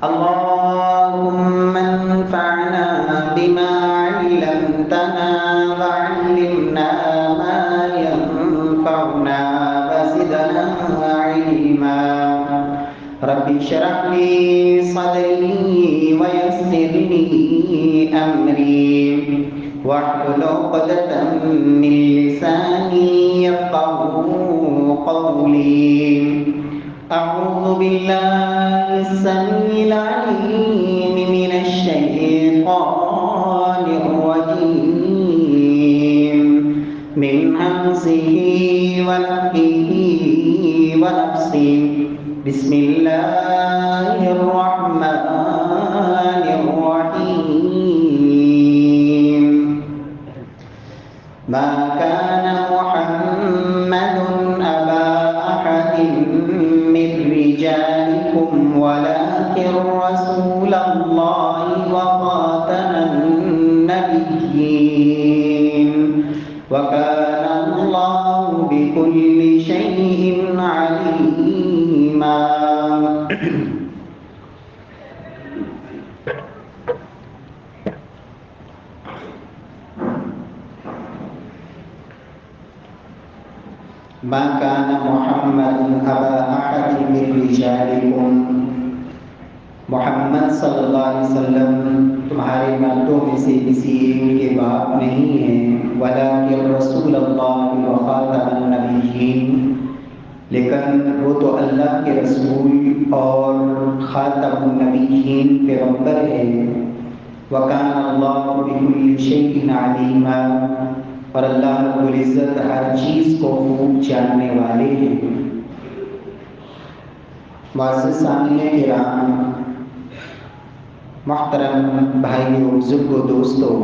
اللهم انفعنا بما علمتنا وعلمنا ما ينفعنا وزدنا علما رب اشرح لي صدري ويسر لي أمري واحلل عقدة من لساني يفقهوا قولي أعوذ بالله السميع العليم من الشيطان الرجيم من همزه ونفخه ونفسه بسم الله الرحمن الرحيم ما كان محمد أبا أحد من رجالكم ولكن رسول الله وخاتم النبيين وكان الله بكل شيء عليما ما كان محمد أبا أحد من رجالكم محمد صلی اللہ علیہ وسلم تمہارے مردوں میں سے کسی ایک کے باپ نہیں ہیں ولکن رسول اللہ وخاتم النبیین لیکن وہ تو اللہ کے رسول اور خاتم النبیین پیغمبر ہیں وکان اللہ بکل شیء علیما اور اللہ رب العزت ہر چیز کو خوب جاننے والے ہیں۔ معزز سامعین کرام، محترم بھائیوں، بزرگوں، دوستوں،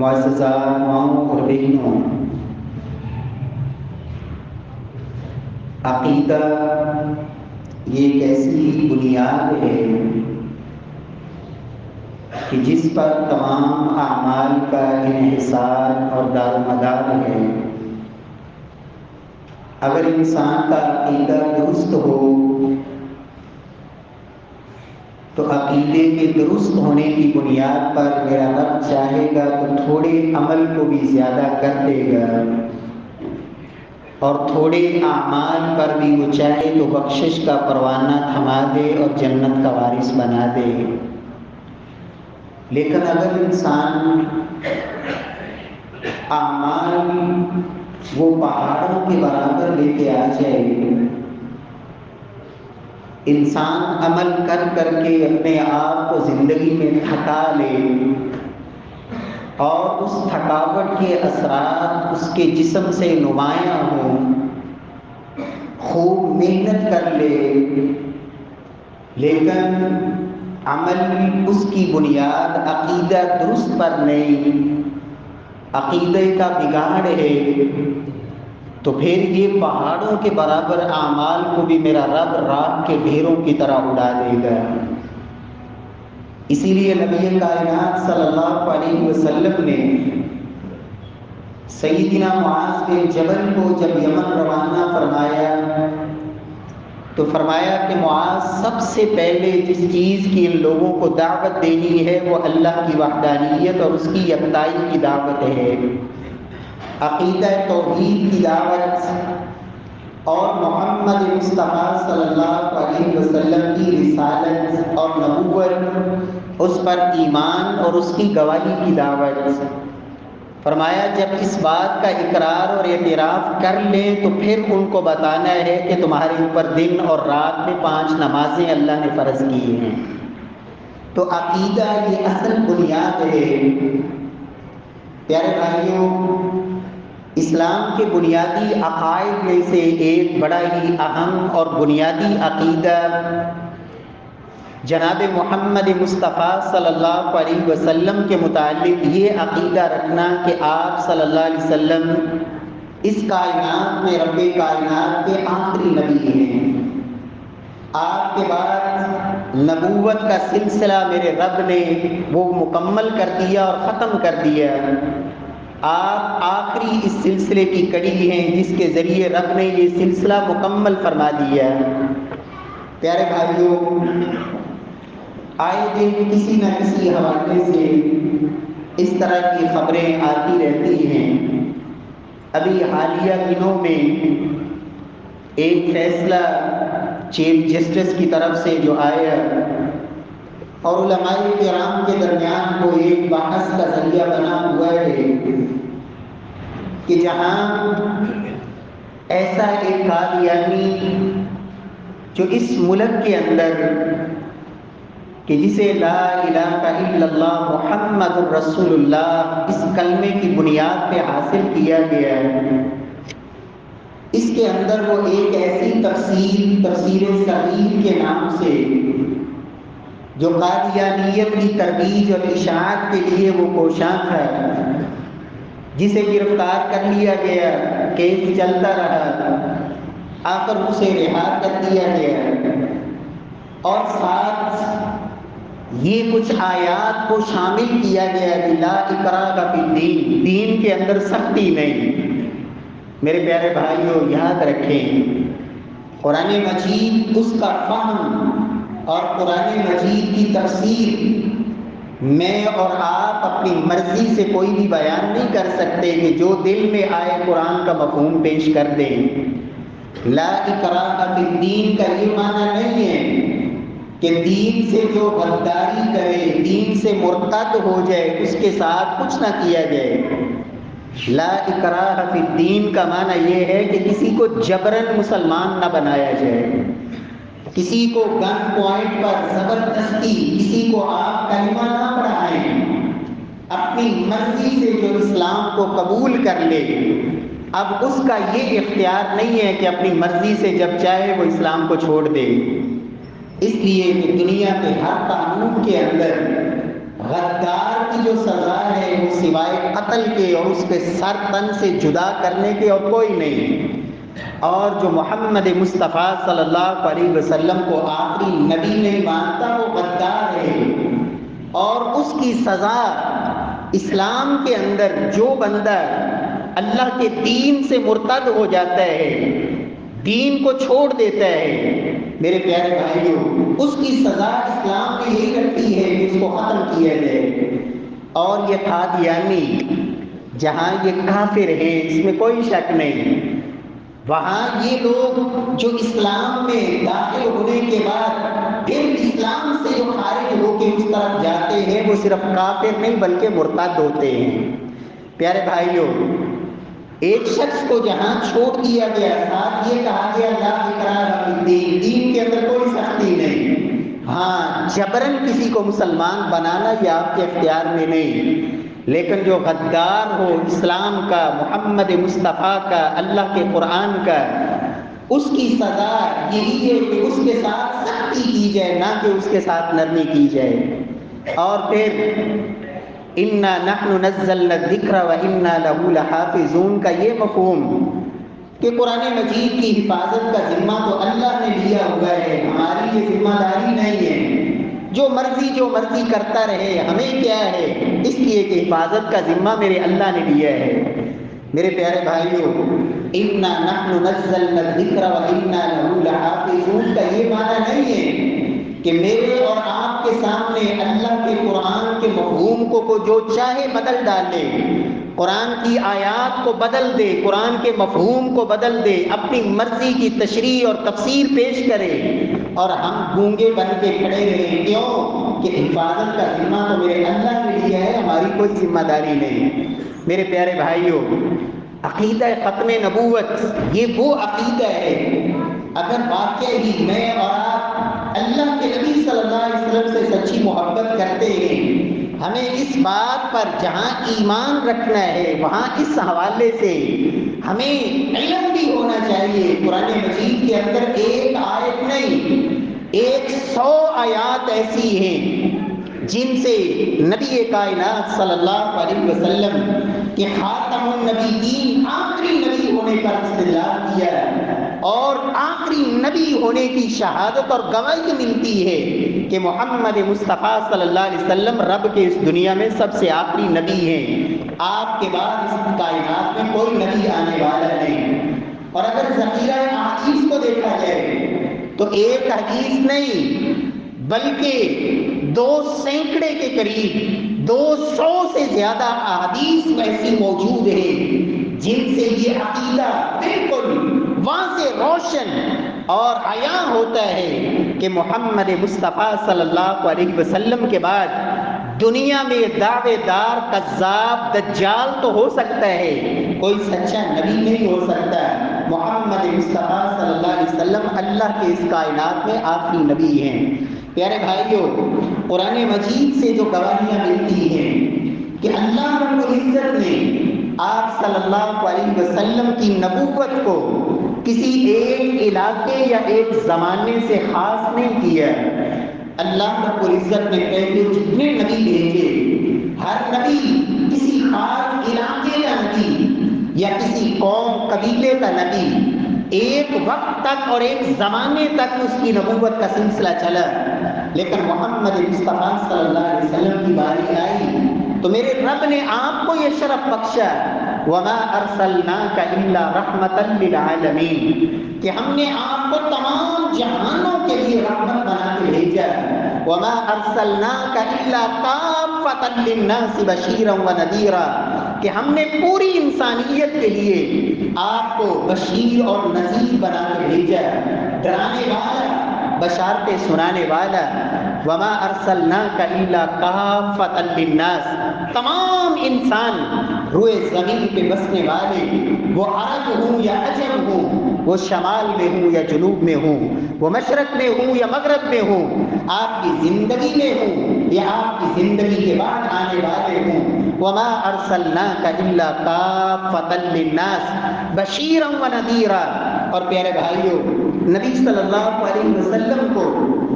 معززات ماؤں اور بہنوں، عقیدہ یہ ایک ایسی بنیاد ہے کہ جس پر تمام اعمال کا انحصار اور دار و مدار ہے۔ اگر انسان کا عقیدہ درست ہو تو عقیدے کے درست ہونے کی بنیاد پر میرا رب چاہے گا تو تھوڑے عمل کو بھی زیادہ کر دے گا اور تھوڑے اعمال پر بھی وہ چاہے تو بخشش کا پروانہ تھما دے اور جنت کا وارث بنا دے۔ لیکن اگر انسان اعمال وہ پہاڑوں کے برابر لے کے آ جائے، انسان عمل کر کر کے اپنے آپ کو زندگی میں تھکا لے اور اس تھکاوٹ کے اثرات اس کے جسم سے نمایاں ہوں، خوب محنت کر لے لیکن عمل اس کی بنیاد عقیدہ درست پر نہیں، عقیدے کا بگاڑ ہے، تو پھر یہ پہاڑوں کے برابر اعمال کو بھی میرا رب راکھ کے ڈھیروں کی طرح اڑا دے گا۔ اسی لیے نبی کائنات صلی اللہ علیہ وسلم نے سیدنا معاذ بن جبل کو جب یمن روانہ فرمایا تو فرمایا کہ معاذ سب سے پہلے جس چیز کی ان لوگوں کو دعوت دینی ہے وہ اللہ کی وحدانیت اور اس کی یکتائی کی دعوت ہے، عقیدہ توحید کی دعوت اور محمد مصطفیٰ صلی اللہ علیہ وسلم کی رسالت اور نبوت، اس پر ایمان اور اس کی گواہی کی دعوت۔ فرمایا جب اس بات کا اقرار اور اعتراف کر لیں تو پھر ان کو بتانا ہے کہ تمہارے اوپر دن اور رات میں 5 نمازیں اللہ نے فرض کی ہیں۔ تو عقیدہ یہ اصل بنیاد ہے۔ پیارے بھائیوں، اسلام کے بنیادی عقائد میں سے ایک بڑا ہی اہم اور بنیادی عقیدہ جناب محمد مصطفیٰ صلی اللہ علیہ وسلم کے متعلق یہ عقیدہ رکھنا کہ آپ صلی اللہ علیہ وسلم اس کائنات میں رب کائنات کے آخری نبی ہیں۔ آپ کے بعد نبوت کا سلسلہ میرے رب نے وہ مکمل کر دیا اور ختم کر دیا۔ آپ آخری اس سلسلے کی کڑی ہیں جس کے ذریعے رب نے یہ سلسلہ مکمل فرما دیا۔ پیارے بھائیوں، آئے دن کسی نہ کسی حوالے سے اس طرح کی خبریں آتی رہتی ہیں۔ ابھی حالیہ دنوں میں ایک فیصلہ چیف جسٹس کی طرف سے جو آیا اور علماء کرام کے درمیان کو ایک بحث کا ذریعہ بنا ہوا ہے کہ جہاں ایسا ایک قادیانی جو اس ملک کے اندر کہ جسے لا الہ الا اللہ محمد الرسول اللہ اس کلمے کی بنیاد پہ حاصل کیا گیا ہے، اس کے اندر وہ ایک ایسی تفسیر صحیح کے نام سے جو قادیانیت کی ترویج اور اشاعت کے لیے وہ کوشاں تھا، جسے گرفتار کر لیا گیا، کیس چلتا رہا، آخر اسے رہا کر دیا گیا، اور ساتھ یہ کچھ آیات کو شامل کیا گیا کہ لا اکراہ فی الدین، دین کے اندر سختی نہیں۔ میرے پیارے بھائیوں، یاد رکھیں، قرآن مجید اس کا فہم اور قرآن مجید کی تفسیر میں اور آپ اپنی مرضی سے کوئی بھی بیان نہیں کر سکتے کہ جو دل میں آئے قرآن کا مفہوم پیش کر دیں۔ لا اکراہ فی الدین کا یہ معنی نہیں ہے کہ دین سے جو غداری کرے، دین سے مرتد ہو جائے، اس کے ساتھ کچھ نہ کیا جائے۔ لا اکراہ فی الدین کا معنی یہ ہے کہ کسی کو جبرن مسلمان نہ بنایا جائے، کسی کو گن پوائنٹ پر زبردستی کسی کو آپ کلمہ نہ پڑھائیں، اپنی مرضی سے جو اسلام کو قبول کر لے، اب اس کا یہ اختیار نہیں ہے کہ اپنی مرضی سے جب چاہے وہ اسلام کو چھوڑ دے۔ اس لیے کہ دنیا کے ہر قانون کے اندر غدار کی جو سزا ہے وہ سوائے قتل کے اور اس کے سر تن سے جدا کرنے کے اور کوئی نہیں۔ اور جو محمد مصطفیٰ صلی اللہ علیہ وسلم کو آخری نبی نہیں مانتا وہ غدار ہے، اور اس کی سزا اسلام کے اندر جو بندہ اللہ کے دین سے مرتد ہو جاتا ہے، دین کو چھوڑ دیتا ہے، میرے پیارے بھائیوں، اس کی سزا اسلام میں یہی رکھتی ہے کہ اس کو ختم کیا جائے۔ اور یہ قادیانی جہاں یہ کافر ہیں، اس میں کوئی شک نہیں، وہاں یہ لوگ جو اسلام میں داخل ہونے کے بعد پھر اسلام سے جو خارج ہو کے اس طرف جاتے ہیں، وہ صرف کافر نہیں بلکہ مرتد ہوتے ہیں۔ پیارے بھائیوں، ایک شخص کو جہاں چھوڑ دیا گیا، ساتھ یہ کہا گیا لا اکراہ فی الدین، دین کے اندر کوئی سختی نہیں، ہاں جبرن کسی کو مسلمان بنانا یہ آپ کے اختیار میں نہیں، لیکن جو غدار ہو اسلام کا، محمد مصطفیٰ کا، اللہ کے قرآن کا، اس کی سزا یہی ہے کہ اس کے ساتھ سختی کی جائے، نہ کہ اس کے ساتھ نرمی کی جائے۔ اور پھر اِنَّا نَحْنُ نَزَّلْنَا الذِّكْرَ وَإِنَّا لَهُ لَحَافِظُونَ کا یہ مفہوم کہ قرآن مجید کی حفاظت کا ذمہ تو اللہ نے لیا ہوا ہے، ہماری یہ ذمہ داری نہیں ہے، جو مرضی کرتا رہے، ہمیں کیا ہے، اس لیے کہ حفاظت کا ذمہ میرے اللہ نے لیا ہے۔ میرے پیارے بھائیوں، اِنَّا نَحْنُ نَزَّلْنَا الذِّكْرَ وَإِنَّا لَهُ لَحَافِظُونَ کا یہ معنی نہیں ہے کہ میرے اور آپ کے سامنے اللہ کے قرآن کے مفہوم کو جو چاہے بدل ڈالے، قرآن کی آیات کو بدل دے، قرآن کے مفہوم کو بدل دے، اپنی مرضی کی تشریح اور تفسیر پیش کرے، اور ہم گونگے بن کے کھڑے رہیں۔ کیوں کہ حفاظت کا ذمہ تو میرے اللہ نے لیا ہے، ہماری کوئی ذمہ داری نہیں۔ میرے پیارے بھائیوں، عقیدہ ختم نبوت یہ وہ عقیدہ ہے، اگر واقعی میں اور آپ اللہ کے نبی صلی اللہ علیہ وسلم سے سچی محبت کرتے ہیں، ہمیں اس بات پر جہاں ایمان رکھنا ہے وہاں اس حوالے سے ہمیں علم بھی ہونا چاہیے۔ قرآن مجید کے اندر ایک آیت نہیں، 100 آیات ایسی ہیں جن سے نبی کائنات صلی اللہ علیہ وسلم کے خاتم النبیین، آخری نبی ہونے پر استدلال کیا ہے، اور آخری نبی ہونے کی شہادت اور گواہی ملتی ہے کہ محمد مصطفیٰ صلی اللہ علیہ وسلم رب کے اس دنیا میں سب سے آخری نبی ہیں، آپ کے بعد اس کائنات میں کوئی نبی آنے والا نہیں۔ اور اگر ذخیرہ احادیث کو دیکھا جائے تو تو ایک حدیث نہیں بلکہ 200 کے قریب 200 سے زیادہ احادیث ایسی موجود ہیں جن سے یہ عقیدہ بالکل واضح روشن اور عیاں ہوتا ہے کہ محمد مصطفیٰ صلی اللہ علیہ وسلم کے بعد دنیا میں دعوے دار کذاب دجال تو ہو سکتا ہے، کوئی سچا نبی نہیں ہو سکتا۔ محمد مصطفیٰ صلی اللہ علیہ وسلم اللہ کے اس کائنات میں آخری نبی ہیں۔ پیارے بھائیوں، قرآن مجید سے جو گواہیاں ملتی ہیں کہ اللہ رب العزت نے آپ صلی اللہ علیہ وسلم کی نبوت کو کسی ایک علاقے یا ایک زمانے سے خاص نہیں کیا۔ اللہ رب العزت نے پہلے جتنے نبی بھیجے، ہر نبی کسی خاص علاقے کا نبی یا کسی قوم قبیلے کا نبی، ایک وقت تک اور ایک زمانے تک اس کی نبوت کا سلسلہ چلا۔ لیکن محمد مصطفیٰ صلی اللہ علیہ وسلم کی باری آئی تو میرے رب نے آپ کو یہ شرف بخشا، وَمَا أَرْسَلْنَاكَ إِلَّا رَحْمَةً لِّلْعَالَمِينَ، کہ ہم نے آپ کو تمام جہانوں کے لیے رحمت بنا کے بھیجا۔ وَمَا أَرْسَلْنَاكَ إِلَّا كَافَّةً لِّلنَّاسِ بَشِيرًا وَنَذِيرًا، کہ ہم نے پوری انسانیت کے لیے آپ کو بشیر اور نذیر بنا کے بھیجا، ڈرانے والا، بشارتیں سنانے والا۔ وما ارسلناک الا کافۃ للناس، تمام انسان روئے زمین پہ بسنے والے، وہ عرب ہوں یا عجم ہوں، وہ شمال میں ہوں یا جنوب میں ہوں، وہ مشرق میں ہوں یا مغرب میں ہوں، آپ کی زندگی میں ہوں یا آپ کی زندگی کے بعد آنے والے ہوں۔ وما ارسلناک الا کافۃ للناس بشیرا ونذیرا۔ اور پیارے بھائیوں، نبی صلی اللہ علیہ وسلم کو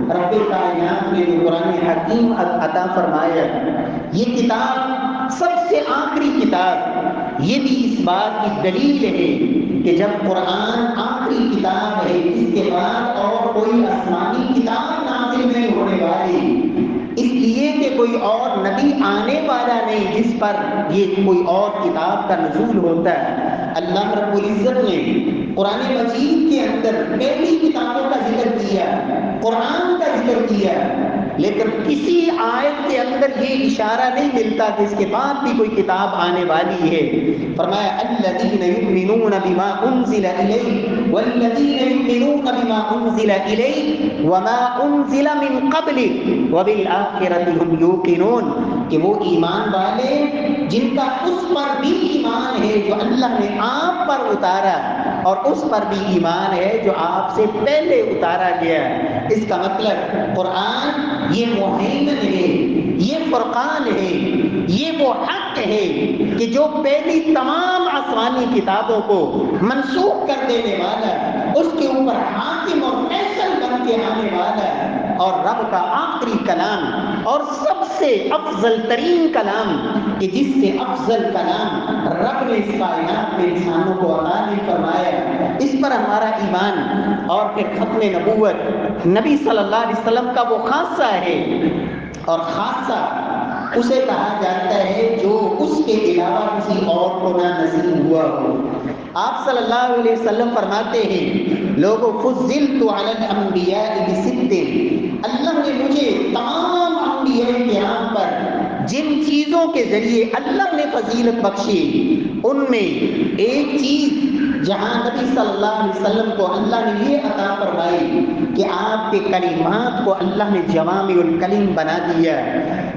رب کائنات نے جو قرآن حکیم عطا فرمایا، یہ کتاب سب سے آخری کتاب، یہ بھی اس بات کی دلیل ہے کہ جب قرآن آخری کتاب ہے، اس کے بعد اور کوئی آسمانی کتاب نازل نہیں ہونے والی، اس لیے کہ کوئی اور نبی آنے والا نہیں جس پر یہ کوئی اور کتاب کا نزول ہوتا ہے۔ اللہ رب العزت نے قرآن مجید کے اندر پہلی کتابوں کا ذکر کیا، قرآن کا ذکر کیا، لیکن کسی آیت کے اندر یہ اشارہ نہیں ملتا کہ اس کے بعد بھی کوئی کتاب آنے والی ہے۔ فرمایا الذین یؤمنون بما انزل الیک والذین یؤمنون بما انزل الیک وما انزل من قبلک وبالآخرۃ هم یوقنون، کہ وہ ایمان والے جن کا اس پر بھی ایمان ہے جو اللہ نے آپ پر اتارا، اور اس پر بھی ایمان ہے جو آپ سے پہلے اتارا گیا۔ اس کا مطلب قرآن یہ مہیمن ہے، یہ فرقان ہے، یہ وہ حق ہے کہ جو پہلی تمام آسمانی کتابوں کو منسوخ کر دینے والا، اس کے اوپر حاکم اور فیصل بن کے آنے والا، اور رب کا آخری کلام اور سب سے افضل ترین کلام، کہ جس سے افضل کلام رب نے اس کائنات میں انسانوں کو عطا نہیں فرمایا۔ اس پر ہمارا ایمان، اور پھر ختم نبوت نبی صلی اللہ علیہ وسلم کا وہ خاصہ ہے، اور خاصہ اسے کہا جاتا ہے جو اس کے علاوہ کسی اور کو نہ نصیب ہوا ہو۔ آپ صلی اللہ علیہ وسلم فرماتے ہیں لوگوں فضلت علی الانبیاء بست، اللہ نے مجھے تمام انبیاء کرام پر جن چیزوں کے ذریعے اللہ نے فضیلت بخشی، ان میں ایک چیز جہاں نبی صلی اللہ علیہ وسلم کو اللہ نے یہ عطا فرمائی کہ آپ کے کلمات کو اللہ نے جوامع الکلم بنا دیا،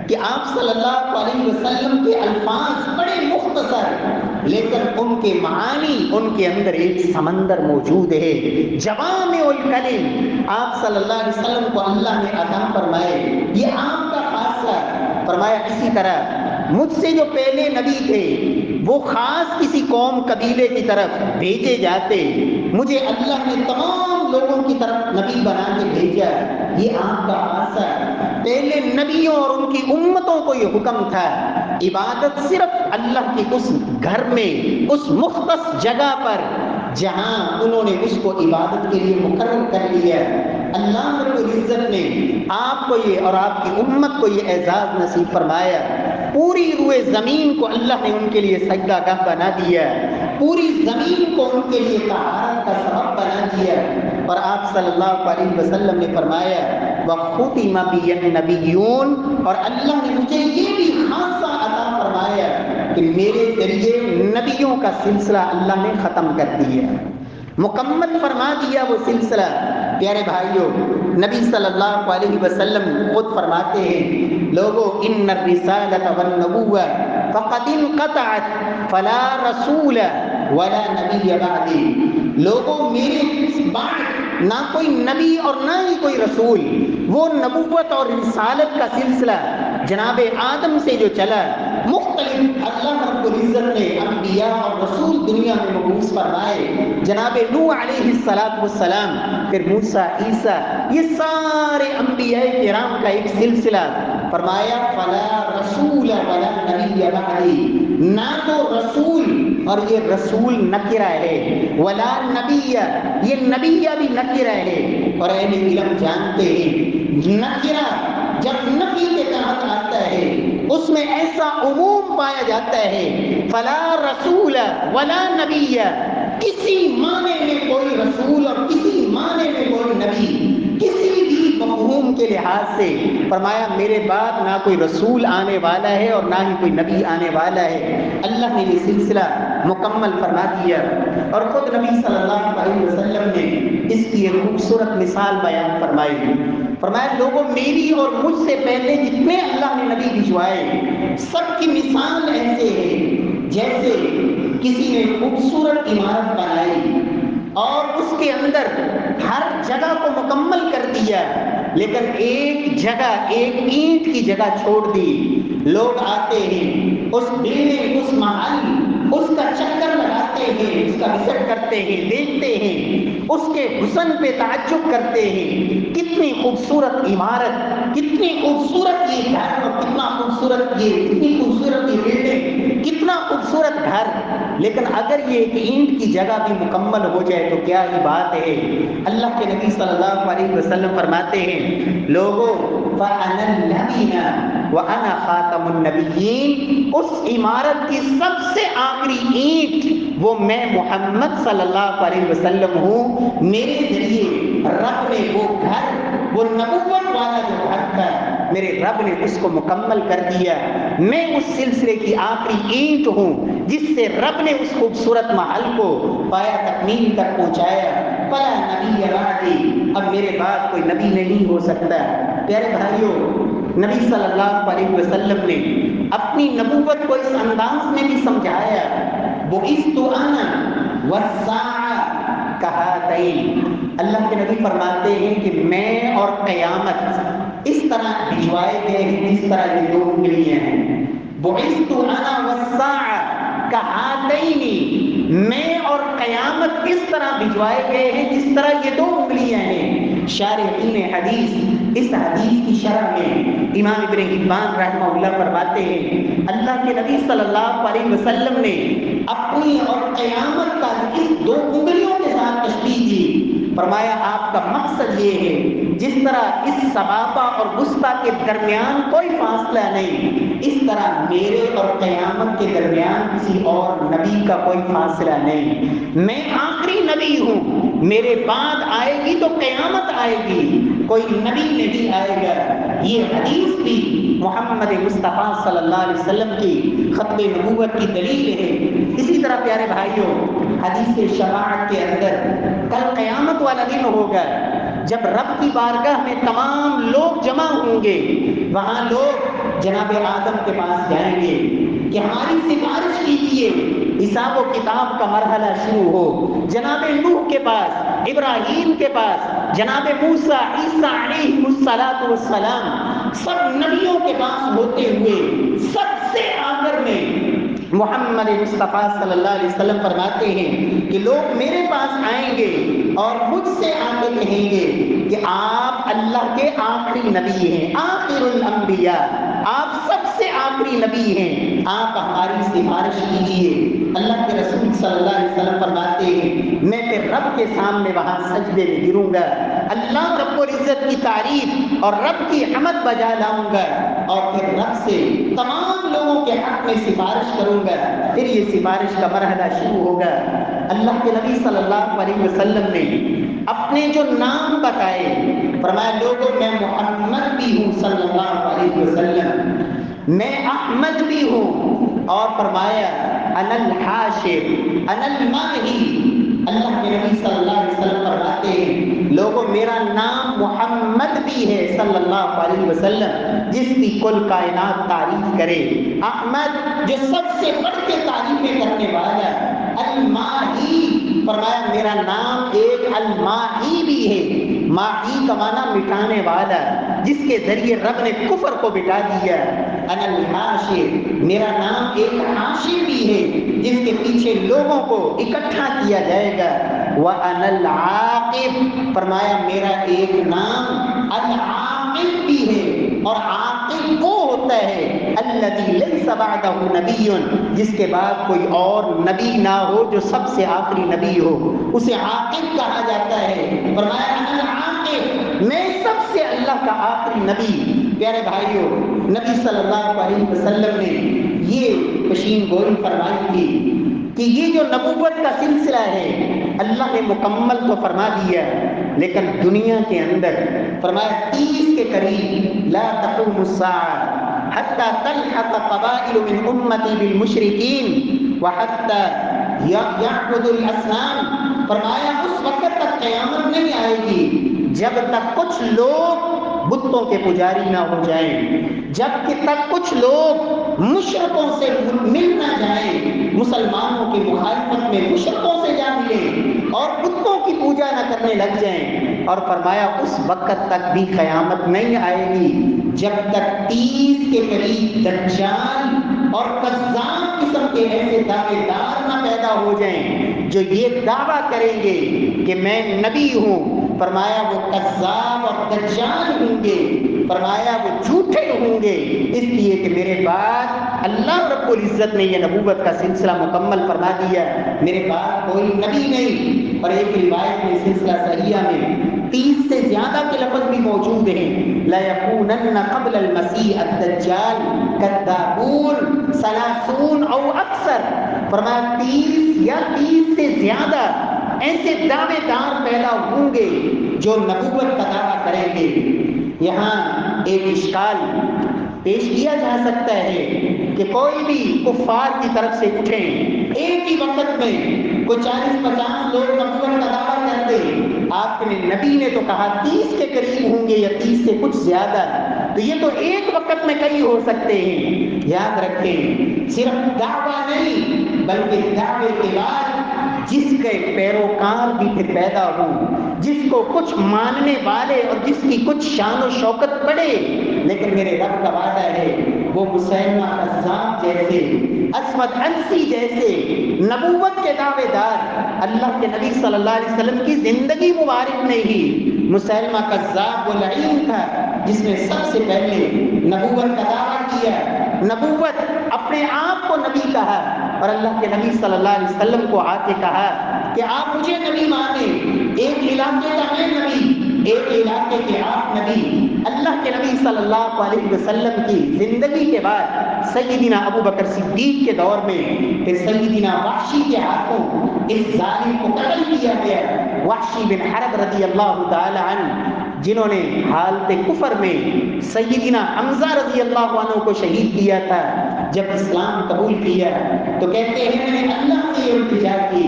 کہ آپ صلی اللہ علیہ وسلم کے الفاظ بڑے مختصر، لیکن ان کے معانی، ان کے اندر ایک سمندر موجود ہے۔ جوامع الکلم آپ صلی اللہ علیہ وسلم کو اللہ نے عطا فرمائے، یہ آپ کا خاصہ۔ فرمایا اسی طرح مجھ سے جو پہلے نبی تھے وہ خاص کسی قوم قبیلے کی طرف بھیجے جاتے، مجھے اللہ نے تمام لوگوں کی طرف نبی بنا کے بھیجا، یہ آپ کا خاصہ۔ پہلے نبیوں اور ان کی امتوں کو یہ حکم تھا عبادت صرف اللہ کے اس گھر میں، اس مختص جگہ پر جہاں انہوں نے اس کو عبادت کے لیے مقرر کر لیا۔ اللہ رب العزت نے آپ کو یہ اور آپ کی امت کو یہ اعزاز نصیب فرمایا، پوری روئے زمین کو اللہ نے ان کے لیے سجدہ گاہ بنا دیا، پوری زمین کو ان کے لیے طہارت کا سبب بنا دیا، اور آپ صلی اللہ علیہ وسلم نے فرمایا وَخُتِمَ بِيَ النَّبِيُّونَ، اور اللہ نے مجھے یہ بھی خاصہ عطا فرمایا کہ میرے ذریعے نبیوں کا سلسلہ اللہ نے ختم کر دیا، مکمل فرما دیا وہ سلسلہ۔ پیارے بھائیوں، نبی صلی اللہ علیہ وسلم خود فرماتے ہیں لوگوں ان الرسالۃ والنبوۃ فقد انقطعت فلا رسول ولا نبی بعدی، لوگوں میرے بعد نہ کوئی نبی اور نہ ہی کوئی رسول، وہ نبوت اور رسالت کا سلسلہ جناب آدم سے جو چلا، مختلف اللہ رب العزت نے انبیاء اور رسول دنیا میں مبعوث فرمائے، جناب نوح علیہ السلام، پھر موسیٰ، عیسیٰ، یہ سارے انبیاء کرام کا ایک سلسلہ، فرمایا فلا رسول ولا نبی بعدی، نہ تو رسول اور یہ رسول نکرہ ہے، ولا نبی، یہ نبی بھی نکرہ ہے۔ اور اہل علم جانتے ہیں نکرہ جب نفی کے تحت آتا ہے اس میں ایسا عموم پایا جاتا ہے، فلا رسول ولا نبی، کسی معنی میں کوئی رسول اور کسی معنی میں کوئی نبی، کسی بھی مفہوم کے لحاظ سے، فرمایا میرے بعد نہ کوئی رسول آنے والا ہے اور نہ ہی کوئی نبی آنے والا ہے۔ اللہ نے یہ سلسلہ مکمل فرما دیا، اور خود نبی صلی اللہ علیہ وسلم نے اس کی ایک خوبصورت مثال بیان فرمائی، فرمایا لوگوں میری اور مجھ سے پہلے جتنے اللہ نے نبی بھجوائے سب کی مثال ایسے ہے جیسے کسی نے خوبصورت عمارت بنائی اور اس کے اندر ہر جگہ کو مکمل کر دیا، لیکن ایک جگہ، ایک اینٹ کی جگہ چھوڑ دی، لوگ آتے ہیں اس بلڈنگ، اس محل، اس کا چکر لگاتے ہیں، اس کا وزٹ کرتے ہیں، دیکھتے ہیں، اس کے حسن پہ تعجب کرتے ہیں، کتنی خوبصورت عمارت، کتنی خوبصورت یہ گھر، اور کتنا خوبصورت یہ، کتنی خوبصورت یہ بلڈنگ، کتنا خوبصورت گھر، لیکن اگر یہ ایک اینٹ کی جگہ بھی مکمل ہو جائے تو کیا ہی بات ہے۔ اللہ کے نبی صلی اللہ علیہ وسلم فرماتے ہیں لوگوں فَأَنَا النَّبِيُّ وَأَنَا خَاتَمُ النَّبِيِّينَ، اس عمارت کی سب سے آخری اینٹ وہ میں محمد صلی اللہ علیہ وسلم ہوں، میرے ذریعے رب نے وہ گھر، وہ نبوت والا جو گھر تھا، میرے رب نے اس کو مکمل کر دیا، میں اس سلسلے کی آخری اینٹ ہوں جس سے رب نے اس خوبصورت محل کو پایا تکمیل تک پہنچایا۔ فلا نبی بعدی، اب میرے بعد کوئی نبی نہیں ہو سکتا۔ پیارے بھائیوں، نبی صلی اللہ علیہ وسلم نے اپنی نبوت کو اس انداز میں بھی سمجھایا، بعثت انا والساعۃ کہاتین، اللہ کے نبی فرماتے ہیں کہ میں اور قیامت اس طرح بھجوائے گئے ہیں جس طرح یہ دو انگلیاں ہیں، بعثت انا والساعۃ کہاتین، میں اور قیامت اس طرح بھجوائے گئے ہیں جس طرح یہ دو انگلیاں ہیں۔ شارحین حدیث اس حدیث کی شرح میں امام ابن حبان رحمہ اللہ فرماتے ہیں اللہ کے نبی صلی اللہ علیہ وسلم نے اپنی اور قیامت کا اس دو انگلیوں کے ساتھ تشبیہ دی، فرمایا آپ کا مقصد یہ ہے جس طرح اس سبابہ اور وسطیٰ کے درمیان کوئی فاصلہ نہیں، اس طرح میرے اور قیامت کے درمیان کسی اور نبی کا کوئی فاصلہ نہیں، میں آخری نبی ہوں، میرے بعد آئے گی تو قیامت آئے گی، کوئی نبی نہیں آئے گا۔ یہ حدیث بھی محمد مصطفیٰ صلی اللہ علیہ وسلم کی ختم نبوت کی دلیل ہے۔ اسی طرح پیارے بھائیوں، حدیث شفاعت کے اندر کل قیامت والا دن ہوگا جب رب کی بارگاہ میں تمام لوگ جمع ہوں گے، وہاں لوگ جناب آدم کے پاس جائیں گے کہ ہماری سفارش کیجیے، حساب و کتاب کا مرحلہ شروع ہو، جناب نوح کے پاس، ابراہیم کے پاس، جناب موسیٰ، عیسیٰ علیہ السلام، سب نبیوں کے پاس ہوتے ہوئے سب سے آخر میں محمد مصطفیٰ صلی اللہ علیہ وسلم فرماتے ہیں کہ لوگ میرے پاس آئیں گے اور مجھ سے آ کے کہیں گے کہ آپ اللہ کے آخری نبی ہیں، آخر الانبیاء، آپ سب سے آخری نبی ہیں، آپ ہماری سفارش کیجیے۔ اللہ کے رسول صلی اللہ علیہ وسلم فرماتے ہیں میں پھر رب کے سامنے وہاں سجدے میں گروں گا، اللہ رب العزت کی تعریف اور رب کی حمد بجا لاؤں گا، اور پھر رب سے تمام لوگوں کے حق میں سفارش کروں گا، پھر یہ سفارش کا مرحلہ شروع ہوگا۔ اللہ کے نبی صلی اللہ علیہ وسلم نے اپنے جو نام بتائے، فرمایا لوگوں میں محمد بھی ہوں صلی اللہ علیہ وسلم، میں احمد بھی ہوں، اور فرمایا انا الحاشر انا الماہی۔ اللہ کے نبی صلی اللہ علیہ وسلم فرماتے ہیں لوگوں میرا نام محمد بھی ہے صلی اللہ علیہ وسلم، جس کی کل کائنات تعریف کرے، احمد جو سب سے بڑھ کے تعریفیں کرنے والا، الماہی فرمایا میرا نام ایک الماہی بھی ہے، ماہی کا معنی مٹانے والا، جس کے ذریعے رب نے کفر کو مٹا دیا، انا الحاشر میرا نام ایک حاشر بھی ہے جس کے پیچھے لوگوں کو اکٹھا کیا جائے گا، وَأَنَا الْعَاقِبُ فرمایا میرا ایک نام العاقب بھی ہے، اور عاقب وہ ہوتا ہے الذی لیس بعدہ نبی، جس کے بعد کوئی اور نبی نہ ہو، جو سب سے آخری نبی ہو، اسے عاقب کہا جاتا ہے۔ فرمایا انا العاقب میں سب سے اللہ کا آخری نبی۔ پیارے بھائیوں، نبی صلی اللہ علیہ وسلم نے یہ پیشین گوئی فرمائی تھی کہ یہ جو نبوت کا سلسلہ ہے اللہ نے مکمل تو فرما دیا، لیکن دنیا کے اندر فرمایا 30 کے قریب لا تقوم الساعة حتى تلحق قبائل من امتی بالمشرکین وحتى يعبد الاصنام، فرمایا اس وقت تک قیامت نہیں آئے گی جب تک کچھ لوگ بتوں کے پجاری نہ ہو جائیں، جب تک کچھ لوگ مشرکوں سے مل نہ جائیں، مسلمانوں کی مخالفت میں مشرکوں سے جا ملیں اور بتوں کی پوجا نہ کرنے لگ جائیں، اور فرمایا اس وقت تک بھی قیامت نہیں آئے گی جب تک 30 کے قریب دجال اور کذاب قسم کے ایسے دعوے دار نہ پیدا ہو جائیں جو یہ دعویٰ کریں گے کہ میں نبی ہوں۔ فرمایا وہ کذاب اور دجال ہوں گے، فرمایا وہ جھوٹے ہوں گے، اس لیے کہ میرے بعد اللہ رب العزت نے یہ نبوت کا سلسلہ مکمل فرما دیا، میرے بعد کوئی نبی نہیں۔ اور ایک روایت میں سلسلہ صحیحہ میں 30 سے زیادہ کے لفظ بھی موجود ہیں، لَيَكُونَنَّ قَبْلَ الْمَسِيحِ الدَّجَّالِ كَذَّابُونَ 30 او اکثر، فرمایا 30 یا 30 سے زیادہ ایسے دعوے دار پیدا ہوں گے جو نبوت کا دعویٰ کریں گے۔ یہاں ایک اشکال پیش کیا جا سکتا ہے کہ کوئی بھی کفار کی طرف سے اٹھیں، ایک ہی وقت میں کوئی 40-50 لوگ نبوت کا دعویٰ کرتے، آپ نے نبی نے تو کہا 30 کے قریب ہوں گے یا 30 سے کچھ زیادہ، تو یہ تو ایک وقت میں کئی ہو سکتے ہیں۔ یاد رکھیں صرف دعویٰ نہیں بلکہ دعوے کے بعد جس کے پیروکار بھی پھر پیدا ہوں، جس کو کچھ ماننے والے اور جس کی کچھ شان و شوکت بڑھے، لیکن میرے رب کا وعدہ ہے وہ مسیلمہ کذاب جیسے، اسود عنسی جیسے نبوت کے دعوے دار اللہ کے نبی صلی اللہ علیہ وسلم کی زندگی مبارک میں ہی مسیلمہ کذاب وہ لعین تھا جس نے سب سے پہلے نبوت کا دعویٰ کیا، نبوت اپنے آپ کو نبی کہا، اور اللہ کے نبی صلی اللہ علیہ وسلم کو آ کے کہا کہ آپ مجھے نبی مانیں، ایک علاقے کا میں نبی، ایک علاقے کے آپ نبی۔ اللہ کے نبی صلی اللہ علیہ وسلم کی زندگی کے بعد سیدنا ابو بکر صدیق کے دور میں پھر سیدنا وحشی کے ہاتھوں اس ظالم کو قتل کیا گیا، وحشی بن حرب رضی اللہ تعالی عنہ، جنہوں نے حالت کفر میں سیدنا حمزہ رضی اللہ عنہ کو شہید کیا تھا۔ جب اسلام قبول کیا تو کہتے ہیں میں نے اللہ سے یہ التجا کی،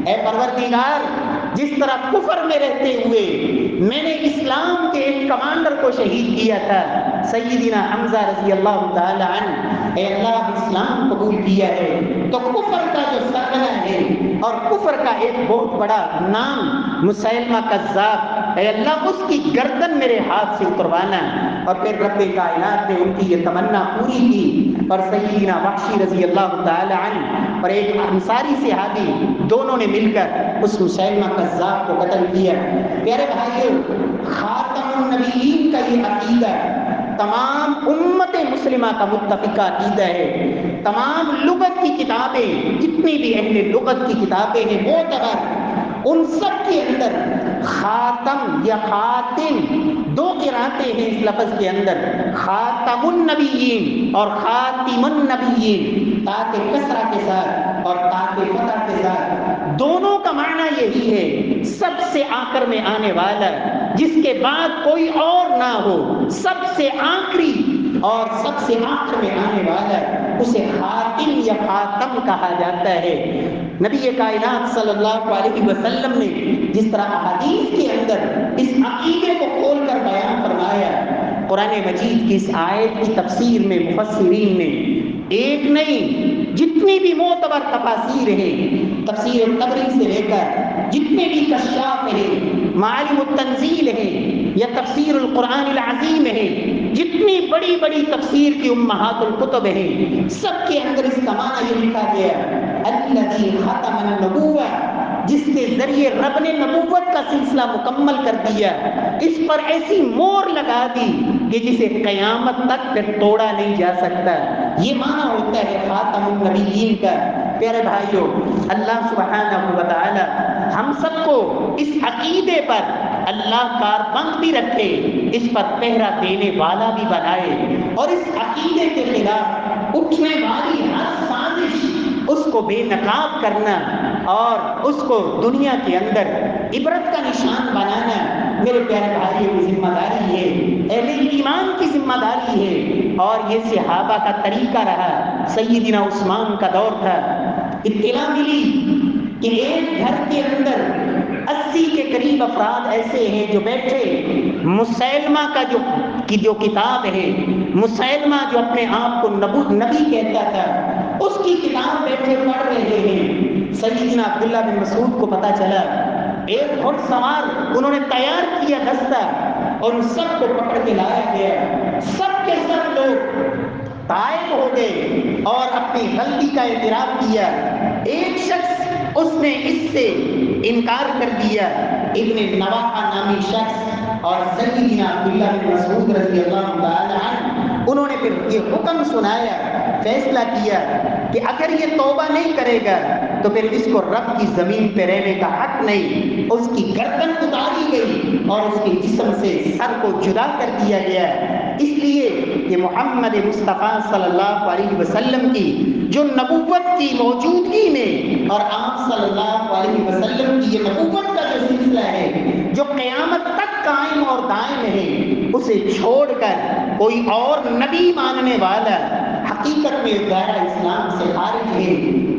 اے پروردگار جس طرح کفر میں رہتے ہوئے میں نے اسلام کے ایک کمانڈر کو شہید کیا تھا سیدنا حمزہ رضی اللہ تعالی عنہ، اے اللہ اسلام قبول کیا ہے تو کفر کا جو سرغنہ ہے اور کفر کا ایک بہت بڑا نام مسیلمہ کذاب، اے اللہ اس کی گردن میرے ہاتھ سے اتروانا۔ اور پھر رب کائنات نے ان کی یہ تمنا پوری کی، اور سیدنا وحشی رضی اللہ تعالی عنہ اور ایک انصاری صحابی دونوں نے مل کر اس مسیلمہ کذاب کو قتل کیا۔ پیارے بھائیو، خاتم النبیین کا یہ عقیدہ تمام امت مسلمہ کا متفقہ عقیدہ ہے۔ تمام لغت کی کتابیں، جتنی بھی اہل لغت کی کتابیں ہیں معتبر، ان سب کے اندر خاتم یا خاتم دو قراتیں ہیں اس لفظ کے اندر، خاتم النبیین اور خاتم النبیین، تا کے کسرہ کے ساتھ اور تا کے فتح کے ساتھ دونوں کا معنی یہی ہے، سب سے آخر میں آنے والا، جس کے بعد کوئی اور نہ ہو، سب سے آخری اور سب سے آخر میں آنے والا، اسے خاتم یا خاتم کہا جاتا ہے۔ نبی کائنات صلی اللہ علیہ وسلم نے جس طرح حدیث کے اندر اس عقیدے کو کھول کر بیان فرمایا، قرآن مجید کی اس آیت کی تفسیر میں مفسرین نے ایک نہیں، جتنی بھی معتبر تفاسیر ہیں، تفسیر طبری سے لے کر جتنے بھی کشاف ہیں، معالم التنزیل ہیں یا تفسیر القرآن العظیم ہے، جتنی بڑی بڑی تفسیر کی امہات الکتب ہیں، سب کے اندر اس کا معنی یہ لکھا گیا، الذی ختم النبوہ، جس کے ذریعے رب نے نبوت کا سلسلہ مکمل کر دیا، اس پر ایسی مور لگا دی کہ جسے قیامت تک پھر توڑا نہیں جا سکتا۔ یہ معنی ہوتا ہے خاتم النبیین کا۔ پیارے بھائیوں، اللہ سبحانہ و تعالی ہم سب کو اس عقیدے پر اللہ کاربند بھی رکھے، اس پر پہرا دینے والا بھی بنائے، اور اس عقیدے کے خلاف اٹھنے والی ہر سازش اس کو بے نقاب کرنا اور اس کو دنیا کے اندر عبرت کا نشان بنانا میرے پیارے بھائیوں کی ذمہ داری ہے، اہل ایمان کی ذمہ داری ہے، اور یہ صحابہ کا طریقہ رہا۔ سیدنا عثمان کا دور تھا، اطلاع ملی کہ ایک گھر کے اندر 80 کے قریب افراد ایسے ہیں جو بیٹھے مسیلمہ کی جو کتاب ہے، مسیلمہ جو اپنے آپ کو نبی کہتا تھا، اس کی کتاب بیٹھے پڑھ رہے ہیں۔ سیدنا عبداللہ بن مسعود کو پتہ چلا، ایک گھڑ سوار انہوں نے تیار کیا دستہ، اور ان سب کو پکڑ کے لایا گیا۔ سب کے سب لوگ طائب ہو گئے اور اپنی غلطی کا اعتراف کیا۔ ایک شخص اس نے اس سے انکار کر دیا، ابن نواحہ نامی شخص، اور سیدنا عبداللہ بن مسعود رضی اللہ تعالی عنہ انہوں نے پھر یہ حکم سنایا، فیصلہ کیا کہ اگر یہ توبہ نہیں کرے گا تو پھر اس کو رب کی زمین پہ رہنے کا حق نہیں۔ اس کی گردن اتاری گئی اور اس کے جسم سے سر کو جدا کر دیا گیا، اس لیے کہ محمد مصطفیٰ صلی اللہ علیہ وسلم کی جو نبوت کی موجودگی میں اور آپ صلی اللہ علیہ وسلم کی یہ نبوت کا جو سلسلہ ہے جو قیامت تک قائم اور دائم ہے، اسے چھوڑ کر کوئی اور نبی ماننے والا حقیقت میں دائرہ اسلام سے خارج ہے،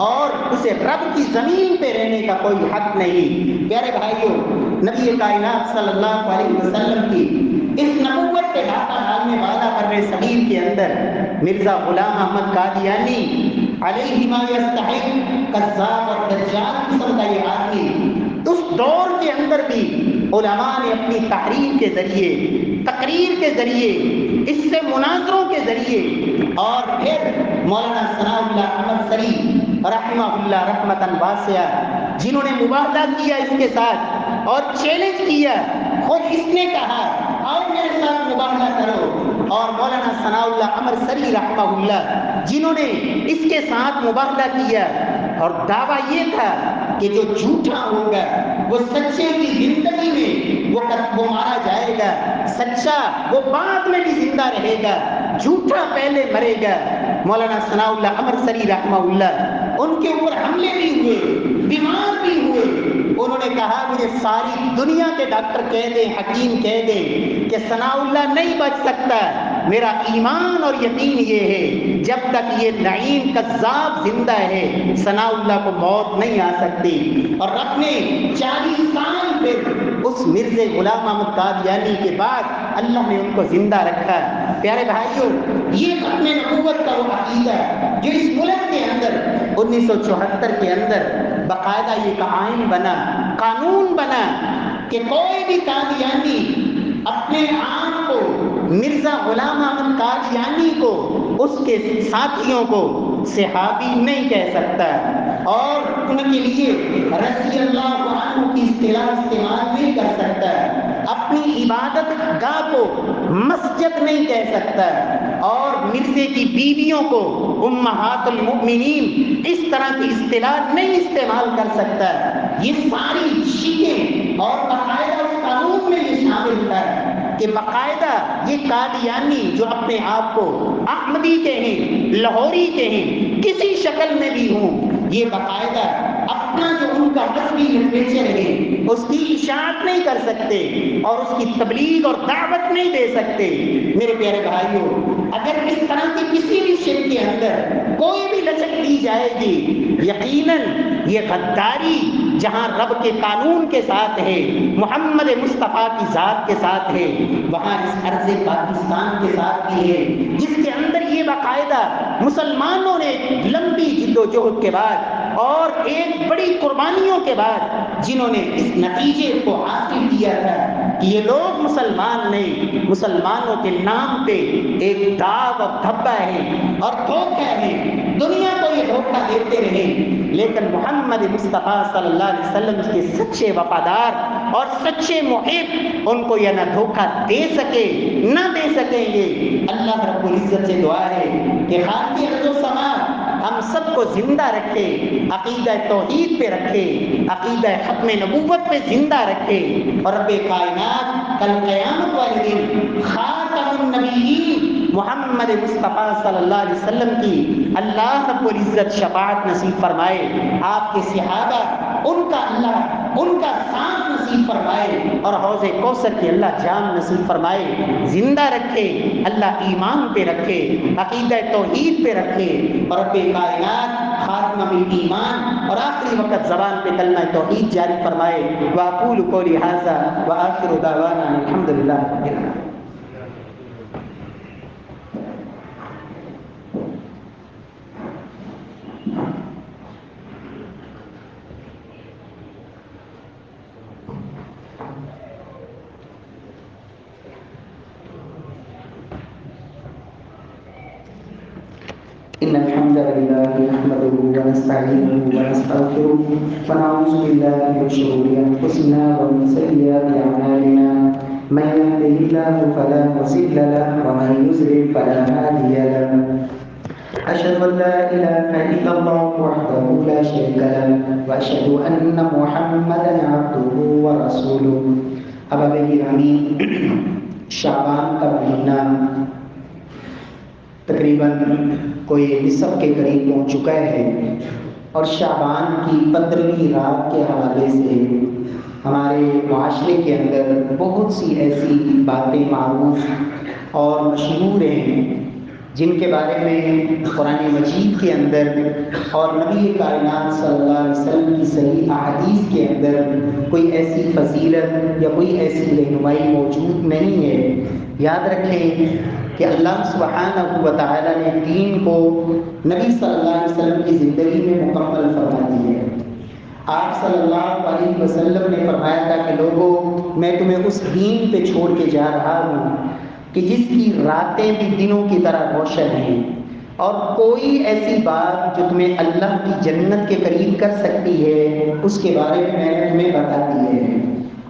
اور اسے رب کی زمین پہ رہنے کا کوئی حق نہیں۔ پیارے بھائیوں، نبی کائنات صلی اللہ علیہ وسلم کی اس نبوت پہ ڈاکہ ڈالنے والا بر صغیر کے اندر مرزا غلام احمد قادیانی علیہ ما یستحق، کذاب اور دجال قسم کا یہ آدمی، اس دور کے اندر بھی علماء نے اپنی تحریر کے ذریعے، تقریر کے ذریعے، اس سے مناظروں کے ذریعے، اور پھر مولانا ثناء اللہ احمد سری رحمہ اللہ رحمتاً واسعہ، جنہوں نے مباہلہ کیا اس کے ساتھ اور چیلنج کیا، خود اس نے کہا آؤ میرے ساتھ مباہلہ کرو، اور مولانا ثناء اللہ احمد سری رحمہ اللہ جنہوں نے اس کے ساتھ مباہلہ کیا، اور دعویٰ یہ تھا کہ جو جھوٹا ہوگا وہ سچے کی زندگی میں وہ مارا جائے گا، سچا وہ بعد میں بھی زندہ رہے گا، جھوٹا پہلے مرے گا۔ مولانا ثناء اللہ احمد سری رحمہ اللہ، ان کے اوپر حملے بھی ہوئے، بیمار بھی ہوئے، انہوں نے کہا مجھے ساری دنیا کے ڈاکٹر کہہ دیں، حکیم کہہ دیں کہ ثناء اللہ نہیں بچ سکتا، میرا ایمان اور یقین یہ ہے جب تک یہ نعیم کذاب زندہ ہے ثناء اللہ کو موت نہیں آ سکتی۔ اور رب نے 40 سال پھر اس مرزا غلام احمد قادیانی کے بعد اللہ نے ان کو زندہ رکھا۔ پیارے بھائیوں، یہ ختم نبوت کا وہ عقیدہ جو اس ملک کے اندر 1974 کے اندر باقاعدہ یہ آئین بنا، قانون بنا کہ کوئی بھی قادیانی اپنے آپ کو مرزا غلام احمد قادیانی کو، اس کے ساتھیوں کو صحابی نہیں کہہ سکتا، اور ان کے لیے رضی اللہ عنہ کی اصطلاح استعمال نہیں کر سکتا، اپنی عبادت گاہ کو مسجد نہیں کہہ سکتا، اور مرزے کی بیویوں کو امہات المؤمنین اس طرح کی اصطلاح نہیں استعمال کر سکتا۔ یہ ساری چیزیں اور باقاعدہ اس قانون میں یہ شامل ہے کہ باقاعدہ یہ قادیانی جو اپنے آپ کو احمدی کہیں، لاہوری کہیں، کسی شکل میں بھی ہوں، یہ باقاعدہ اپنا جو ان کا مذہبی لٹریچر ہے اس کی اشاعت نہیں کر سکتے اور اس کی تبلیغ اور دعوت نہیں دے سکتے۔ میرے پیارے بھائیوں، اگر اس طرح کی کسی بھی شرک کے اندر کوئی بھی لچک دی جائے گی، یقیناً یہ غداری جہاں رب کے قانون کے ساتھ ہے، محمد مصطفیٰ کی ذات کے ساتھ ہے، وہاں اس عرض پاکستان کے ساتھ بھی ہے، جس کے اندر یہ باقاعدہ مسلمانوں نے لمبی جد و جہد کے بعد اور ایک بڑی قربانیوں کے بعد جنہوں نے اس نتیجے کو حاصل کیا تھا کہ یہ لوگ مسلمان نہیں، مسلمانوں کے نام پہ ایک داغ اور دھبا ہے اور دھوکہ ہے، دنیا کو یہ دھوکہ دیتے رہے، لیکن محمد مصطفیٰ صلی اللہ علیہ وسلم کے سچے وفادار اور سچے محب ان کو یہ نہ دھوکہ دے سکے نہ دے سکیں گے۔ اللہ رب العزت سے دعا ہے کہ خالق ارض و سما ہم سب کو زندہ رکھے، عقیدہ توحید پہ رکھے، عقیدہ ختم نبوت پہ زندہ رکھے، اور رب کائنات کل قیامت والے دن خاتم النبیین محمد مصطفیٰ صلی اللہ علیہ وسلم کی اللہ رب العزت شفاعت نصیب فرمائے، آپ کے صحابہ ان کا ساتھ نصیب فرمائے، اور حوض کوثر کی اللہ جام نصیب فرمائے، زندہ رکھے، اللہ ایمان پہ رکھے، عقیدہ توحید پہ رکھے، اور رب کائنات خاتمہ ایمان اور آخری وقت زبان پہ کلمہ توحید جاری فرمائے۔ وأقول قولي هذا وآخر دعوانا الحمد لله رب العالمين۔ إن الحمد لله نحمده ونستعينه ونستغفره ونعوذ بالله من شرور أنفسنا ومن سيئات أعمالنا، من يهده الله فلا مضل له ومن يضلل فلا هادي له، أشهد أن لا إله إلا الله وحده لا شريك له وأشهد أن محمدا عبده ورسوله۔ احباب گرامی، شعبان کا مہینہ تقریباً کوئی نصف کے قریب پہنچ چکا ہے، اور شعبان کی 15ویں رات کے حوالے سے ہمارے معاشرے کے اندر بہت سی ایسی باتیں معروف اور مشہور ہیں جن کے بارے میں قرآن مجید کے اندر اور نبی کائنات صلی اللہ علیہ وسلم کی صحیح احادیث کے اندر کوئی ایسی فضیلت یا کوئی ایسی رہنمائی موجود نہیں ہے۔ یاد رکھیں کہ اللہ سبحانہ و تعالیٰ نے دین کو نبی صلی اللہ علیہ وسلم کی زندگی میں مکمل فرما دی ہے۔ آپ صلی اللہ علیہ وسلم نے فرمایا تھا کہ لوگوں، میں تمہیں اس دین پہ چھوڑ کے جا رہا ہوں کہ جس کی راتیں بھی دنوں کی طرح روشن ہیں، اور کوئی ایسی بات جو تمہیں اللہ کی جنت کے قریب کر سکتی ہے اس کے بارے میں نے تمہیں بتا دی ہے،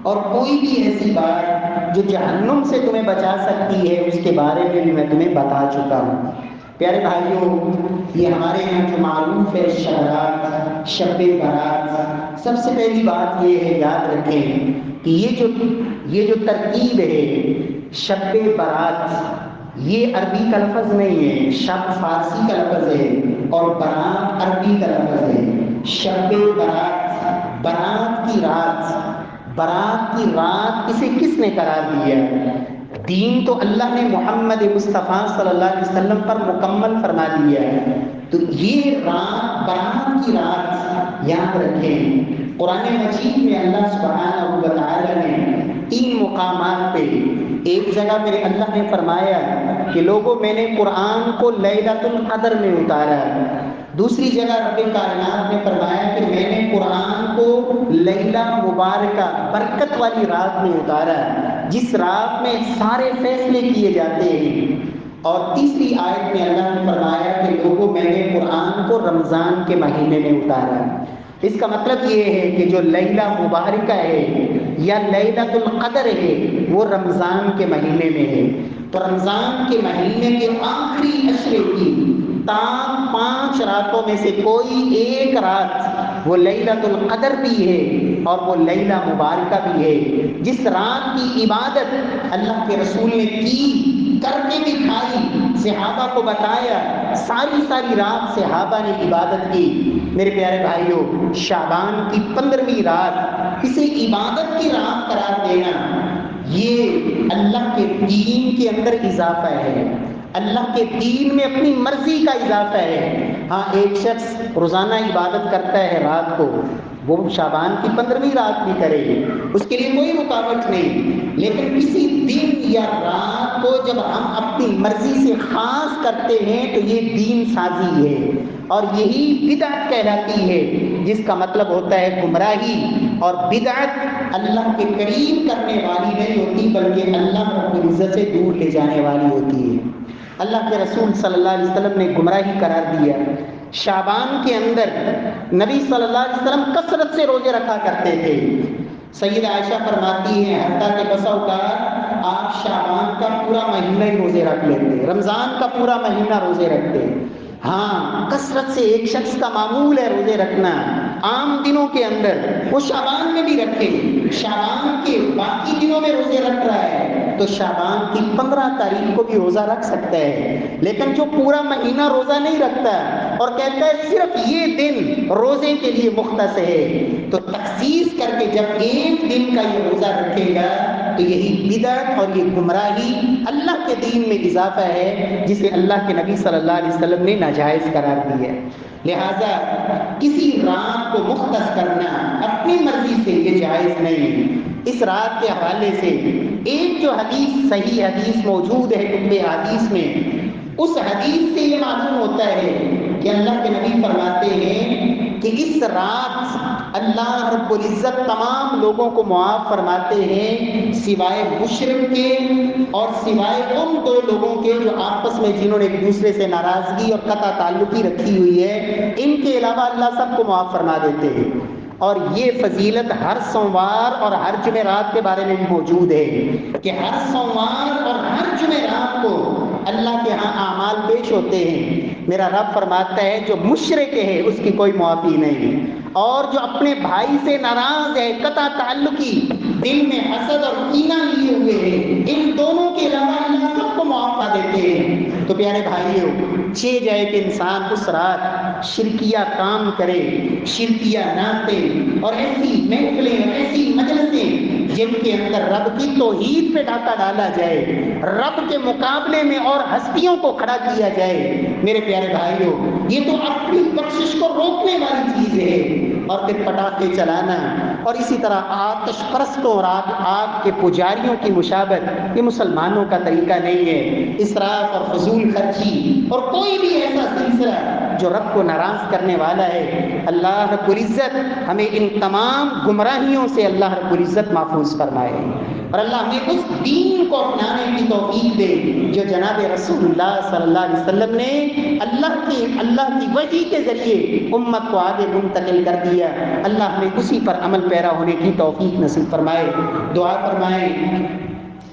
اور کوئی بھی ایسی بات جو جہنم سے تمہیں بچا سکتی ہے اس کے بارے میں بھی میں تمہیں بتا چکا ہوں۔ پیارے بھائیوں، یہ ہمارے یہاں جو معروف ہے شرارات، شب برات، سب سے پہلی بات یہ ہے، یاد رکھیں کہ یہ جو ترکیب ہے شب برات، یہ عربی کا لفظ نہیں ہے، شب فارسی کا لفظ ہے اور برات عربی کا لفظ ہے۔ شب برات، برات کی رات، برات کی رات اسے کس نے قرار دیا؟ دین تو اللہ نے محمد مصطفیٰ صلی اللہ علیہ وسلم پر مکمل فرما دیا ہے، تو یہ رات برات کی رات یاد رکھیں۔ قرآن مجید میں اللہ سبحانہ و تعالیٰ نے 3 مقامات پہ، ایک جگہ میرے اللہ نے فرمایا کہ لوگوں میں نے قرآن کو لیلۃ القدر میں اتارا، دوسری جگہ رب کائنات نے فرمایا کہ میں نے قرآن کو لیلہ مبارکہ برکت والی رات میں اتارا، جس رات میں سارے فیصلے کیے جاتے ہیں، اور تیسری آیت میں اللہ نے فرمایا کہ لوگوں میں نے قرآن کو رمضان کے مہینے میں اتارا۔ اس کا مطلب یہ ہے کہ جو لیلہ مبارکہ ہے یا لیلۃ القدر ہے وہ رمضان کے مہینے میں ہے، تو رمضان کے مہینے کے آخری عشرے کی تمام 5 راتوں میں سے کوئی ایک رات وہ لیلۃ القدر بھی ہے اور وہ لیلہ مبارکہ بھی ہے، جس رات کی عبادت اللہ کے رسول نے کی، کر کے دکھائی، صحابہ کو بتایا، ساری رات صحابہ نے عبادت کی، میرے پیارے بھائیوں، شعبان کی 15ویں رات، اسے عبادت کی رات قرار دینا، یہ اللہ کے دین کے اندر اضافہ ہے، اللہ کے دین میں اپنی مرضی کا اضافہ ہے۔ ہاں، ایک شخص روزانہ عبادت کرتا ہے رات کو، وہ شعبان کی 15ویں رات بھی کرے، اس کے لیے کوئی رکاوٹ نہیں، لیکن کسی دن یا رات کو جب ہم اپنی مرضی سے خاص کرتے ہیں تو یہ دین سازی ہے، اور یہی بدعت کہلاتی ہے، جس کا مطلب ہوتا ہے گمراہی۔ اور بدعت اللہ کے قریب کرنے والی نہیں ہوتی، بلکہ اللہ رب العزت سے دور لے جانے والی ہوتی ہے۔ اللہ کے رسول صلی اللہ علیہ وسلم نے گمراہی قرار دیا۔ شعبان کے اندر نبی صلی اللہ علیہ وسلم کثرت سے روزے رکھا کرتے تھے۔ سیدہ عائشہ فرماتی ہیں حتیٰ کہ بسا اوقات آپ شعبان کا پورا مہینہ ہی روزے رکھ لیتے، رمضان کا پورا مہینہ روزے رکھتے۔ ہاں، کثرت سے ایک شخص کا معمول ہے روزے رکھنا عام دنوں کے اندر، وہ شعبان میں بھی رکھے، شعبان کے باقی دنوں میں روزے رکھ رہا ہے تو شعبان کی 15 تاریخ کو بھی روزہ رکھ سکتا ہے۔ لیکن جو پورا مہینہ روزہ نہیں رکھتا اور کہتا ہے صرف یہ دن روزے کے لیے مختص ہے، تو تخصیص کر کے جب ایک دن کا یہ روزہ رکھے گا تو یہی بدعت اور یہ گمراہی اللہ کے دین میں اضافہ ہے، جسے اللہ کے نبی صلی اللہ علیہ وسلم نے ناجائز قرار دیا ہے۔ لہذا کسی رات کو مختص کرنا اپنی مرضی سے یہ جائز نہیں۔ اس رات کے حوالے سے ایک جو حدیث، صحیح حدیث موجود ہے کتب حدیث میں، اس حدیث سے یہ معلوم ہوتا ہے کہ اللہ کے نبی فرماتے ہیں کہ اس رات اللہ رب العزت تمام لوگوں کو معاف فرماتے ہیں سوائے مشرک کے اور سوائے ان دو لوگوں کے جو آپس میں جنہوں نے ایک دوسرے سے ناراضگی اور قطع تعلقی رکھی ہوئی ہے، ان کے علاوہ اللہ سب کو معاف فرما دیتے ہیں۔ اور یہ فضیلت ہر سوموار اور ہر جمعرات کے بارے میں بھی موجود ہے کہ ہر سوموار اور ہر جمعرات کو اللہ کے ہاں اعمال پیش ہوتے ہیں۔ میرا رب فرماتا ہے جو مشرک ہے اس کی کوئی معافی نہیں، اور جو اپنے بھائی سے ناراض ہے، قطع تعلقی، دل میں حسد اور کینہ لیے ہوئے ہیں، ان دونوں کے علاوہ اللہ سب کو معاف کر دیتے ہیں۔ تو پیارے بھائیوں، چہ جائے کہ انسان اس رات شرکیہ کام کرے، شرکیہ نعتیں اور ایسی محفلیں اور ایسی مجلسیں جن کے اندر رب کی توحید پہ ڈاکہ ڈالا جائے، رب کے مقابلے میں اور ہستیوں کو کھڑا کیا جائے۔ میرے پیارے بھائیوں، یہ تو اپنی بخشش کو روکنے والی چیز ہے۔ اور پھر پٹاخے چلانا اور اسی طرح آتش پرستوں اور آگ کے پجاریوں کی مشابہت، یہ مسلمانوں کا طریقہ نہیں ہے۔ اسراف اور فضول خرچی اور کوئی بھی ایسا سلسلہ جو رب کو ناراض کرنے والا ہے، اللہ رب العزت ہمیں ان تمام گمراہیوں سے اللہ رب العزت محفوظ فرمائے، اور اللہ ہمیں اس دین کو اپنانے کی توفیق دے جو جناب رسول اللہ صلی اللہ علیہ وسلم نے اللہ کی وحی کے ذریعے امت کو آگے منتقل کر دیا۔ اللہ ہمیں اسی پر عمل پیرا ہونے کی توفیق نصیب فرمائے۔ دعا فرمائیں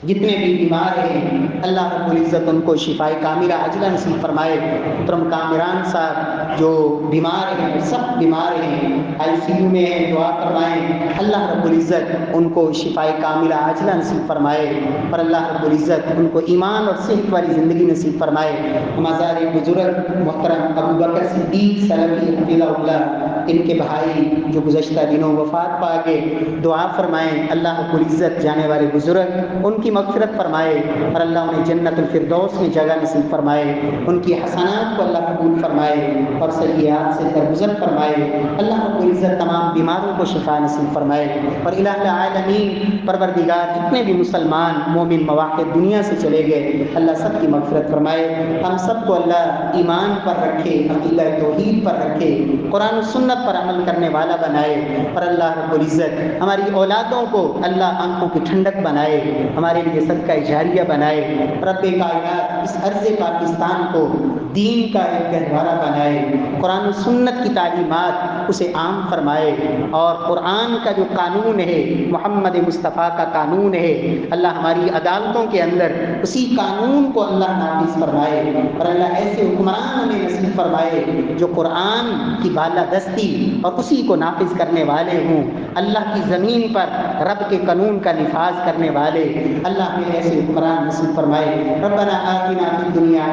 جتنے بھی بیمار ہیں اللہ رب العزت ان کو شفائے کاملہ عاجلہ نصیب فرمائے۔ محترم کامران صاحب جو بیمار ہیں، سب بیمار ہیں، ICU میں ہیں، دعا فرمائیں اللہ رب العزت ان کو شفائے کاملہ عاجلہ نصیب فرمائے، اور اللہ رب العزت ان کو ایمان اور صحت والی زندگی نصیب فرمائے۔ ہمارے بزرگ محترم ابو بکر صدیق سلفی حفظہ اللہ، ان کے بھائی جو گزشتہ دنوں وفات پا گئے، دعا فرمائیں اللہ رب العزت جانے والے بزرگ ان کی مغفرت فرمائے، اور اللہ انہیں جنت الفردوس میں جگہ نصیب فرمائے، ان کی حسنات کو اللہ قبول فرمائے اور سیئات سے درگزر فرمائے۔ اللہ رب العزت تمام بیماروں کو شفا نصیب فرمائے، اور الہ العالمین پروردگار جتنے بھی مسلمان مومن مواقع دنیا سے چلے گئے اللہ سب کی مغفرت فرمائے۔ ہم سب کو اللہ ایمان پر رکھے، عقیدہ توحید پر رکھے، قرآن و سنت پر عمل کرنے والا بنائے، اور اللہ رب العزت ہماری اولادوں کو اللہ آنکھوں کی ٹھنڈک بنائے، ہمارے لیے صدقہ جاریہ بنائے۔ رب کائنات اس عرض پاکستان کو دین کا ایک گہوارہ بنائے، قرآن و سنت کی تعلیمات اسے عام فرمائے، اور قرآن کا جو قانون ہے محمد مصطفیٰ کا قانون ہے اللہ ہماری عدالتوں کے اندر اسی قانون کو اللہ نافذ فرمائے، اور اللہ ایسے حکمران ہمیں نصیب فرمائے جو قرآن کی بالادستی اور اسی کو نافذ کرنے والے ہوں، اللہ کی زمین پر رب کے قانون کا نفاذ کرنے والے، اللہ ہمیں ایسے حکمران نصیب فرمائے۔ ربنا آتنا فی الدنیا